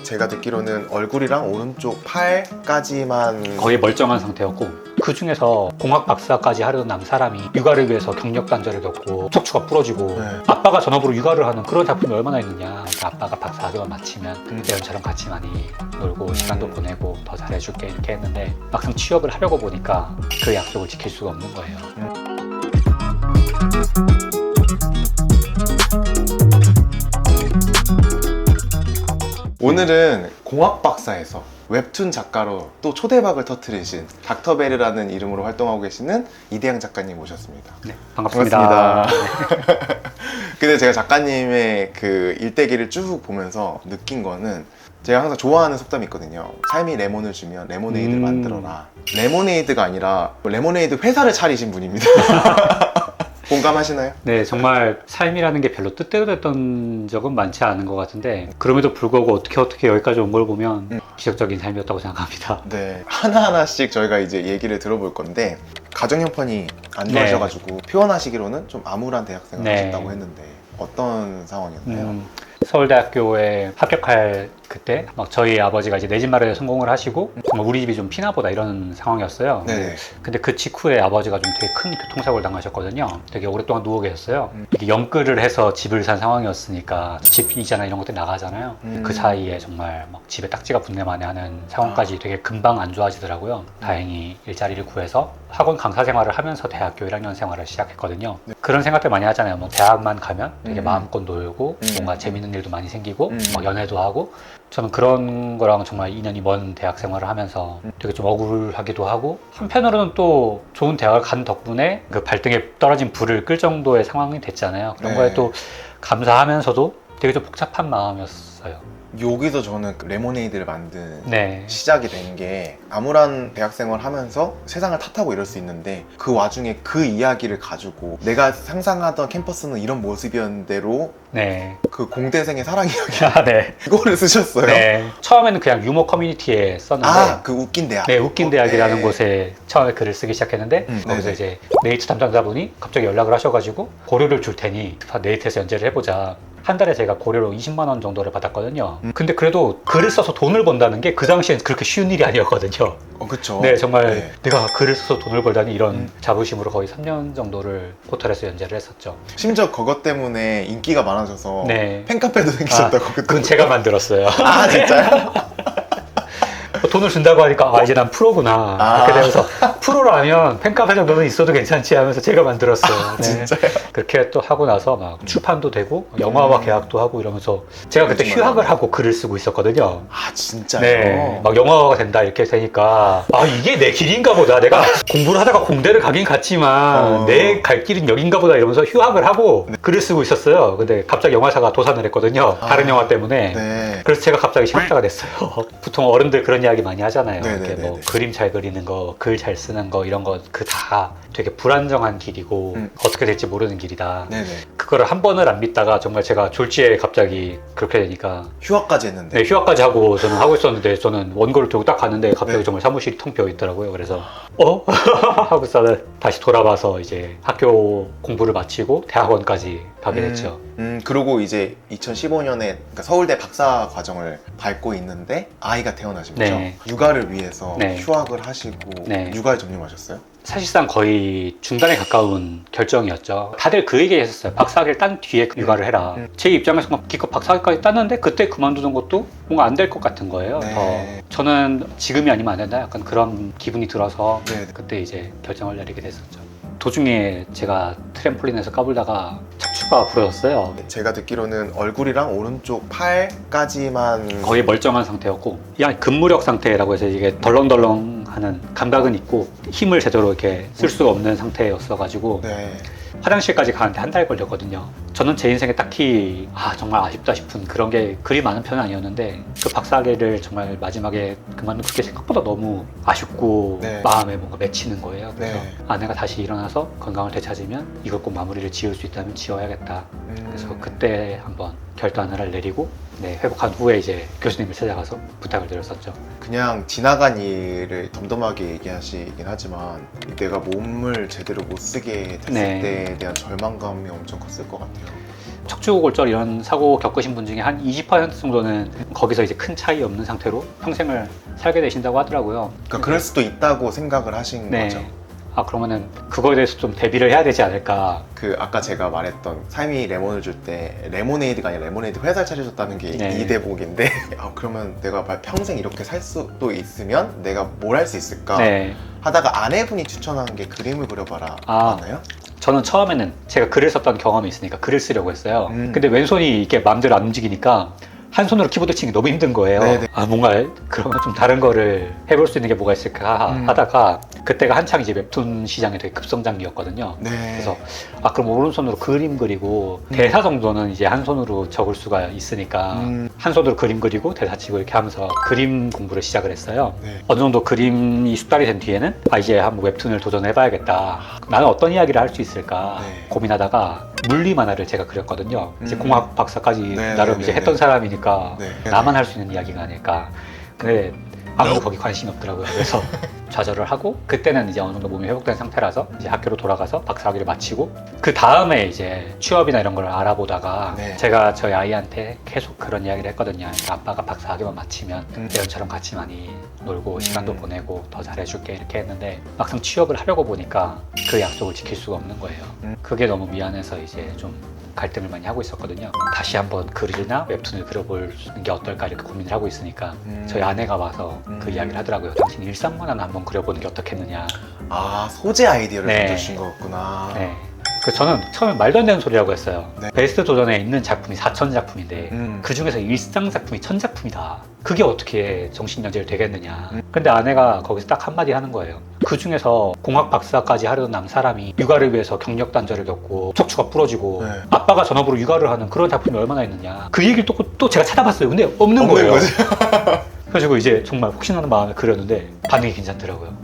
제가 듣기로는 얼굴이랑 오른쪽 팔까지만 거의 멀쩡한 상태였고, 그 중에서 공학 박사까지 하려던 남 사람이 육아를 위해서 경력 단절을 겪고 척추가 부러지고 네. 아빠가 전업으로 육아를 하는 그런 작품이 얼마나 있느냐. 그러니까 아빠가 박사 학위만 마치면 예언처럼 같이 많이 놀고 시간도 보내고 더 잘해줄게 이렇게 했는데, 막상 취업을 하려고 보니까 그 약속을 지킬 수가 없는 거예요. 오늘은 공학 박사에서 웹툰 작가로 또 초대박을 터뜨리신 닥터베르라는 이름으로 활동하고 계시는 이대양 작가님 모셨습니다. 네, 반갑습니다. 근데 제가 작가님의 그 일대기를 쭉 보면서 느낀 거는, 제가 항상 좋아하는 속담이 있거든요. 삶이 레몬을 주면 레모네이드를 만들어라. 레모네이드가 아니라 레모네이드 회사를 차리신 분입니다. 공감하시나요? 네, 정말 삶이라는 게 별로 뜻대로 됐던 적은 많지 않은 것 같은데, 그럼에도 불구하고 어떻게 여기까지 온 걸 보면 기적적인 삶이었다고 생각합니다. 네, 하나하나씩 저희가 이제 얘기를 들어볼 건데, 가정 형편이 안 좋아하셔가지고 표현하시기로는 좀 암울한 대학생을 하셨다고 했는데 어떤 상황이었나요? 서울대학교에 합격할 그때 막 저희 아버지가 이제 내 집 마련에 성공을 하시고 정말 우리 집이 좀 피나보다 이런 상황이었어요. 네. 근데 그 직후에 아버지가 좀 되게 큰 교통사고를 당하셨거든요. 되게 오랫동안 누워 계셨어요. 이게 연끌을 해서 집을 산 상황이었으니까 집 이자나 이런 것들이 나가잖아요. 그 사이에 정말 막 집에 딱지가 붙네 마네 하는 상황까지 되게 금방 안 좋아지더라고요. 다행히 일자리를 구해서 학원 강사 생활을 하면서 대학교 1학년 생활을 시작했거든요. 그런 생각들 많이 하잖아요. 뭐 대학만 가면 되게 마음껏 놀고 뭔가 재밌는 일도 많이 생기고 막 연애도 하고, 저는 그런 거랑 정말 인연이 먼 대학 생활을 하면서 되게 좀 억울하기도 하고, 한편으로는 또 좋은 대학을 간 덕분에 그 발등에 떨어진 불을 끌 정도의 상황이 됐잖아요. 그런 거에 또 감사하면서도 되게 좀 복잡한 마음이었어요. 여기서 저는 그 레모네이드를 만든 네. 시작이 된 게, 암울한 대학생활 하면서 세상을 탓하고 이럴 수 있는데 그 와중에 그 이야기를 가지고 내가 상상하던 캠퍼스는 이런 모습이었는데로 네. 그 공대생의 사랑 이야기 아, 네. 이거를 쓰셨어요. 네. 처음에는 그냥 유머 커뮤니티에 썼는데, 그 웃긴 대학. 네, 웃긴 대학이라는 곳에 처음에 글을 쓰기 시작했는데, 거기서 네네. 이제 네이트 담당자분이 갑자기 연락을 하셔가지고 고려를 줄 테니 네이트에서 연재를 해보자. 한 달에 제가 고려로 20만 원 정도를 받았거든요. 근데 그래도 글을 써서 돈을 번다는 게 그 당시엔 그렇게 쉬운 일이 아니었거든요. 그쵸. 네, 정말 네. 내가 글을 써서 돈을 벌다니 이런 자부심으로 거의 3년 정도를 포털에서 연재를 했었죠. 심지어 그것 때문에 인기가 많아져서 네. 팬카페도 생기셨다고. 그건 제가 만들었어요. 아, 진짜요? 돈을 준다고 하니까 이제 난 프로구나 이렇게 되면서, 프로라면 팬카페 정도는 있어도 괜찮지 하면서 제가 만들었어요. 네. 진짜요? 그렇게 또 하고 나서 막 출판도 되고 영화와 계약도 하고 이러면서, 제가 그때 정말. 휴학을 하고 글을 쓰고 있었거든요. 아, 진짜요? 네, 막 영화가 된다 이렇게 되니까 이게 내 길인가 보다. 내가 공부를 하다가 공대를 가긴 갔지만 내 갈 길은 여긴가 보다 이러면서 휴학을 하고 글을 쓰고 있었어요. 근데 갑자기 영화사가 도산을 했거든요. 다른 영화 때문에. 네. 그래서 제가 갑자기 실업자가 됐어요. 보통 어른들 그런 이야기 많이 하잖아요. 네네네네. 이렇게 뭐 그림 잘 그리는 거, 글 잘 쓰는 거 이런 거 그 다 되게 불안정한 길이고 어떻게 될지 모르는 길이다. 네네. 그거를 한 번을 안 믿다가 정말 제가 졸지에 갑자기 그렇게 되니까, 휴학까지 했는데. 네, 휴학까지 하고 저는 하고 있었는데, 저는 원고를 들고 딱 갔는데 갑자기 네. 정말 사무실이 텅 비어 있더라고요. 그래서 하고서는 다시 돌아와서 이제 학교 공부를 마치고 대학원까지 가게 됐죠. 그리고 이제 2015년에 그러니까 서울대 박사 과정을 밟고 있는데 아이가 태어나신 거죠? 네. 육아를 위해서 네. 휴학을 하시고 네. 육아에 전념하셨어요? 사실상 거의 중단에 가까운 결정이었죠. 다들 그 얘기 했었어요. 박사학위를 딴 뒤에 육아를 해라. 제 입장에서 막 기껏 박사학위까지 땄는데 그때 그만두는 것도 뭔가 안 될 것 같은 거예요. 네. 저는 지금이 아니면 안 된다, 약간 그런 기분이 들어서 네. 그때 이제 결정을 내리게 됐었죠. 도중에 제가 트램폴린에서 까불다가 척추가 부러졌어요. 제가 듣기로는 얼굴이랑 오른쪽 팔까지만 거의 멀쩡한 상태였고, 그냥 근무력 상태라고 해서 이게 덜렁덜렁하는 감각은 있고 힘을 제대로 이렇게 쓸 수가 없는 상태였어가지고 네. 화장실까지 가는데 한 달 걸렸거든요. 저는 제 인생에 딱히 정말 아쉽다 싶은 그런 게 그리 많은 편은 아니었는데, 그 박사학위를 정말 마지막에 그만둔 그게 생각보다 너무 아쉽고 네. 마음에 뭔가 맺히는 거예요. 그래서 네. 아내가 다시 일어나서 건강을 되찾으면 이걸 꼭 마무리를 지을 수 있다면 지어야겠다. 그래서 그때 한번 결단을 내리고, 네, 회복한 후에 이제 교수님을 찾아가서 부탁을 드렸었죠. 그냥 지나간 일을 덤덤하게 얘기하시긴 하지만 내가 몸을 제대로 못 쓰게 됐을 네. 때에 대한 절망감이 엄청 컸을 것 같아요. 척추골절 이런 사고 겪으신 분 중에 한 20% 정도는 거기서 이제 큰 차이 없는 상태로 평생을 살게 되신다고 하더라고요. 그러니까 그럴 수도 있다고 생각을 하신 네. 거죠. 아 그러면은 그거에 대해서 좀 대비를 해야 되지 않을까. 그 아까 제가 말했던 삶이 레몬을 줄 때 레모네이드가 아니라 레모네이드 회사를 차려줬다는 게 네. 이 대목인데 그러면 내가 평생 이렇게 살 수도 있으면 내가 뭘 할 수 있을까 네. 하다가 아내분이 추천한 게 그림을 그려봐라 맞나요? 저는 처음에는 제가 글을 썼던 경험이 있으니까 글을 쓰려고 했어요. 음. 근데 왼손이 이게 마음대로 안 움직이니까 한 손으로 키보드 치는 게 너무 힘든 거예요. 네네. 아 뭔가 그러면 좀 다른 거를 해볼 수 있는 게 뭐가 있을까 하다가 그때가 한창 이제 웹툰 시장이 되게 급성장기였거든요. 네. 그래서 아 그럼 오른손으로 그림 그리고 대사 정도는 이제 한 손으로 적을 수가 있으니까 한 손으로 그림 그리고 대사 치고 이렇게 하면서 그림 공부를 시작을 했어요. 네. 어느 정도 그림이 숙달이 된 뒤에는 아 이제 한번 웹툰을 도전해봐야겠다. 나는 어떤 이야기를 할 수 있을까 네. 고민하다가 물리 만화를 제가 그렸거든요. 이제 음. 공학 박사까지 네, 나름 네, 이제 네, 했던 네. 사람이니까 네. 나만 할 수 있는 이야기가 아닐까. 근데 아무도 거기 관심이 없더라고요. 그래서 좌절을 하고 그때는 이제 어느 정도 몸이 회복된 상태라서 이제 학교로 돌아가서 박사학위를 마치고 그 다음에 이제 취업이나 이런 걸 알아보다가 네. 제가 저희 아이한테 계속 그런 이야기를 했거든요. 그러니까 아빠가 박사학위만 마치면 예전처럼 같이 많이 놀고 시간도 보내고 더 잘해줄게 이렇게 했는데 막상 취업을 하려고 보니까 그 약속을 지킬 수가 없는 거예요. 그게 너무 미안해서 이제 좀 갈등을 많이 하고 있었거든요. 다시 한번 글이나 웹툰을 그려보는 게 어떨까 이렇게 고민을 하고 있으니까 저희 아내가 와서 그 이야기를 하더라고요. 당신 일상만화 한번 그려보는 게 어떻겠느냐. 아 소재 아이디어를 네. 던져주신 거였구나. 네. 그 저는 처음에 말도 안 되는 소리라고 했어요. 네. 베스트 도전에 있는 작품이 4,000작품인데 음. 그 중에서 일상 작품이 1,000작품이다. 그게 어떻게 정신연재를 되겠느냐. 근데 아내가 거기서 딱 한마디 하는 거예요. 그 중에서 공학 박사까지 하려던 남 사람이 육아를 위해서 경력 단절을 겪고 척추가 부러지고 네. 아빠가 전업으로 육아를 하는 그런 작품이 얼마나 있느냐. 그 얘기를 또 제가 찾아봤어요. 근데 없는 거예요. 거지. 그래가지고 이제 정말 혹시나 하는 마음에 그렸는데 반응이 괜찮더라고요.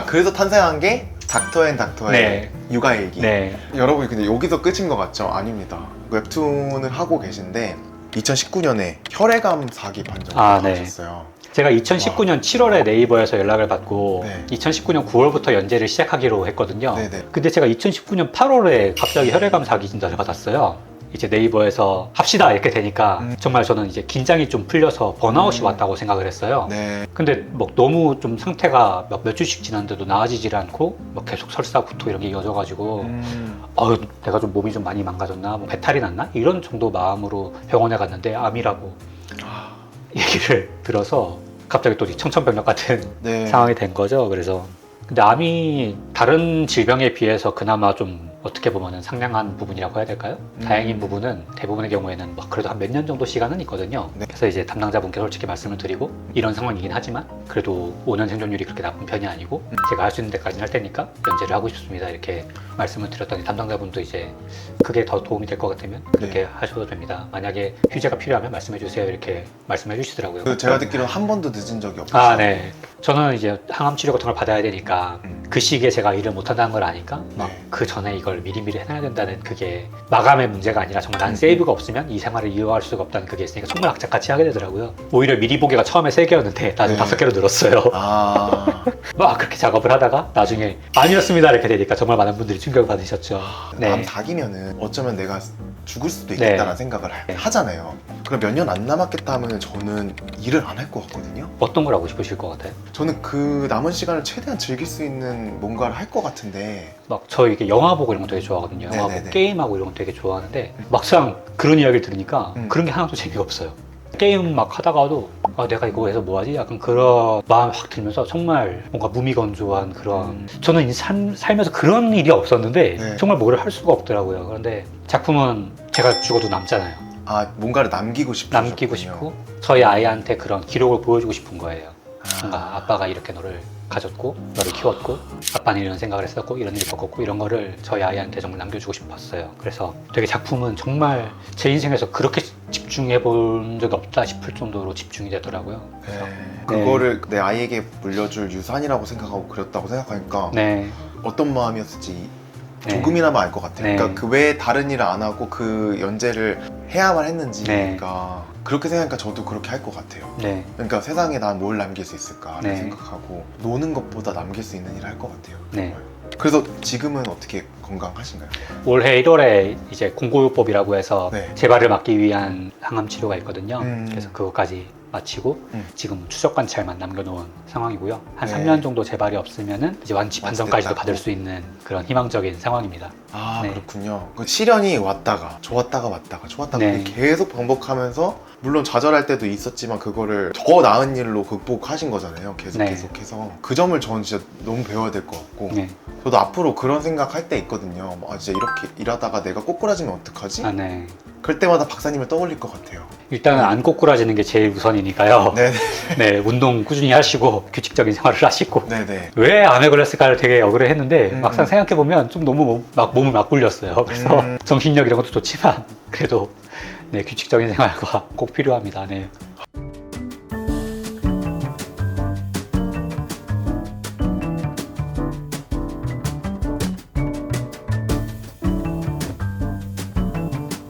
그래서 탄생한 게 닥터 앤 닥터의 네. 육아일기. 네. 여러분 근데 여기서 끝인 것 같죠? 아닙니다. 웹툰을 하고 계신데 2019년에 혈액암 사기 판정을 아, 네. 받으셨어요. 제가 2019년 7월에 네이버에서 연락을 받고 네. 2019년 9월부터 연재를 시작하기로 했거든요. 네네. 근데 제가 2019년 8월에 갑자기 혈액암 사기 진단을 받았어요. 이제 네이버에서 합시다 이렇게 되니까 정말 저는 이제 긴장이 좀 풀려서 번아웃이 왔다고 생각을 했어요. 네. 근데 뭐 너무 좀 상태가 몇 주씩 지났는데도 나아지질 않고 뭐 계속 설사, 구토 이런 게 이어져가지고 내가 좀 몸이 좀 많이 망가졌나, 뭐 배탈이 났나 이런 정도 마음으로 병원에 갔는데 암이라고 얘기를 들어서 갑자기 또 청천벽력 같은 네. 상황이 된 거죠. 그래서 근데 암이 다른 질병에 비해서 그나마 좀 어떻게 보면 상냥한 부분이라고 해야 될까요? 다행인 부분은 대부분의 경우에는 막 그래도 한 몇 년 정도 시간은 있거든요. 네. 그래서 이제 담당자분께 솔직히 말씀을 드리고 이런 상황이긴 하지만 그래도 5년 생존율이 그렇게 나쁜 편이 아니고 제가 할 수 있는 데까지는 할 테니까 연재를 하고 싶습니다. 이렇게 말씀을 드렸더니 담당자분도 이제 그게 더 도움이 될 것 같으면 그렇게 하셔도 됩니다. 만약에 휴재가 필요하면 말씀해 주세요. 이렇게 말씀해 주시더라고요. 그 제가 듣기로는 한 번도 늦은 적이 없어요. 아, 네. 저는 이제 항암 치료 같은 걸 받아야 되니까 그 시기에 제가 일을 못 한다는 걸 아니까 막 그 전에 이걸 미리미리 해놔야 된다는 그게 마감의 문제가 아니라 정말 난 세이브가 없으면 이 생활을 이어갈 수가 없다는 그게 있으니까 정말 악착같이 하게 되더라고요. 오히려 미리 보기가 처음에 3개였는데 나중에 네. 5개로 늘었어요. 막 그렇게 작업을 하다가 나중에 아니었습니다 이렇게 되니까 정말 많은 분들이 충격을 받으셨죠. 암 닭이면은 어쩌면 내가 죽을 수도 있겠다는 네. 생각을 하잖아요. 그럼 몇 년 안 남았겠다 하면 저는 일을 안 할 것 같거든요. 어떤 걸 하고 싶으실 것 같아요? 저는 그 남은 시간을 최대한 즐길 수 있는 뭔가를 할 것 같은데 막 저 이게 영화 보고 이런 거 되게 좋아하거든요. 영화 네네네. 보고 게임하고 이런 거 되게 좋아하는데 막상 그런 이야기를 들으니까 그런 게 하나도 재미가 없어요. 게임 막 하다가도 내가 이거 해서 뭐하지? 약간 그런 마음이 확 들면서 정말 뭔가 무미건조한 그런 저는 살면서 그런 일이 없었는데 네. 정말 뭐를 할 수가 없더라고요. 그런데 작품은 제가 죽어도 남잖아요. 뭔가를 남기고 싶으셨군요. 남기고 싶고 저희 아이한테 그런 기록을 보여주고 싶은 거예요. 뭔가 아빠가 이렇게 너를 가졌고 너를 키웠고 아빠는 이런 생각을 했었고 이런 일을 겪었고 이런 거를 저희 아이한테 정말 남겨주고 싶었어요. 그래서 되게 작품은 정말 제 인생에서 그렇게 집중해 본 적이 없다 싶을 정도로 집중이 되더라고요. 그래서 그거를 내 아이에게 물려줄 유산이라고 생각하고 그렸다고 생각하니까 네. 어떤 마음이었을지 네. 조금이나마 알 것 같아요. 네. 그러니까 그 외에 다른 일을 안 하고 그 연재를 해야만 했는지 네. 그러니까 그렇게 생각하니까 저도 그렇게 할 것 같아요. 네. 그러니까 세상에 난 뭘 남길 수 있을까 네. 생각하고 노는 것보다 남길 수 있는 일을 할 것 같아요. 네. 정말. 그래서 지금은 어떻게 건강하신가요? 올해 1월에 이제 공고요법이라고 해서 네. 재발을 막기 위한 항암 치료가 있거든요. 음. 그래서 그것까지 마치고 지금 추적 관찰만 남겨놓은 상황이고요. 한 네. 3년 정도 재발이 없으면은 이제 완치 판정까지도 완치됐다고. 받을 수 있는 그런 희망적인 상황입니다. 아 네. 그렇군요. 그 시련이 왔다가 좋았다가 왔다가 좋았다가 네. 계속 반복하면서 물론 좌절할 때도 있었지만 그거를 더 나은 일로 극복하신 거잖아요. 계속 네. 계속해서 그 점을 저는 진짜 너무 배워야 될 것 같고 네. 저도 앞으로 그런 생각할 때 있거든요. 아 진짜 이렇게 일하다가 내가 꼬꾸라지면 어떡하지? 아, 네. 그럴 때마다 박사님을 떠올릴 것 같아요. 일단은 안 꼬꾸라지는 게 제일 우선이니까요. 네네. 네, 운동 꾸준히 하시고 규칙적인 생활을 하시고 네네. 왜 암에 걸렸을까를 되게 억울해했는데 음. 막상 생각해보면 좀 너무 몸을 막 굴렸어요. 그래서 정신력 이런 것도 좋지만 그래도 네, 규칙적인 생활과 꼭 필요합니다. 네.